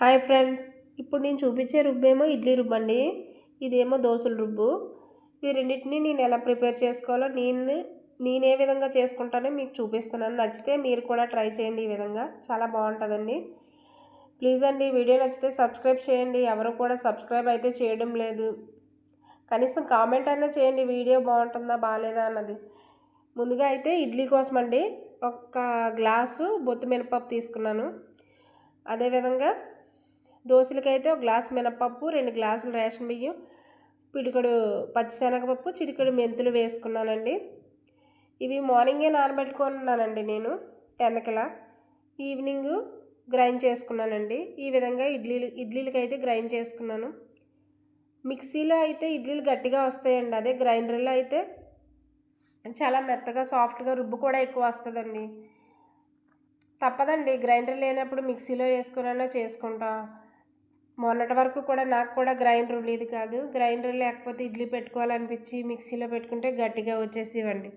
Hi friends, ఇప్పుడు నేను చూపించే రుబ్బేమో ఇడ్లీ రుబ్బండి. ఇదేమో దోశల రుబ్బు. ఈ రెండింటిని నేను ఎలా ప్రిపేర్ చేసుకోవాలో నేను ఏ విధంగా చేసుకుంటానో మీకు చూపిస్తున్నాను. నచ్చితే మీరు కూడా ట్రై చేయండి. ఈ విధంగా చాలా బాగుంటుందండి. ప్లీజ్ అండి, వీడియో నచ్చితే సబ్స్క్రైబ్ చేయండి. ఎవరు కూడా సబ్స్క్రైబ్ అయితే చేయడం లేదు. కనీసం కామెంట్ అయినా చేయండి, వీడియో బాగుంటుందా బాగాలేదా అన్నది. ముందుగా అయితే ఇడ్లీ కోసం అండి ఒక గ్లాసు బొత్తు మినపప్పు తీసుకున్నాను. అదేవిధంగా దోశలకైతే ఒక గ్లాస్ మినపప్పు, 2 గ్లాసులు రేషన్ బియ్యం, పిడికడు పచ్చిశనగపప్పు, చిటికెడు మెంతులు వేసుకున్నానండి. ఇవి మార్నింగే నానబెట్టుకున్నానండి నేను 10కి. ఈవినింగ్ గ్రైండ్ చేసుకున్నానండి. ఈ విధంగా ఇడ్లీలకైతే గ్రైండ్ చేసుకున్నాను. మిక్సీలో అయితే ఇడ్లీలు గట్టిగా వస్తాయండి. అదే గ్రైండర్లో అయితే చాలా మెత్తగా సాఫ్ట్గా రుబ్బు కూడా ఎక్కువ వస్తుందండి. తప్పదండి, గ్రైండర్ లేనప్పుడు మిక్సీలో వేసుకునైనా చేసుకుంటా. మొన్నటి వరకు కూడా నాకు కూడా గ్రైండర్ ఉండేది కాదు. గ్రైండర్ లేకపోతే ఇడ్లీ పెట్టుకోవాలనిపించి మిక్సీలో పెట్టుకుంటే గట్టిగా వచ్చేసేవండి.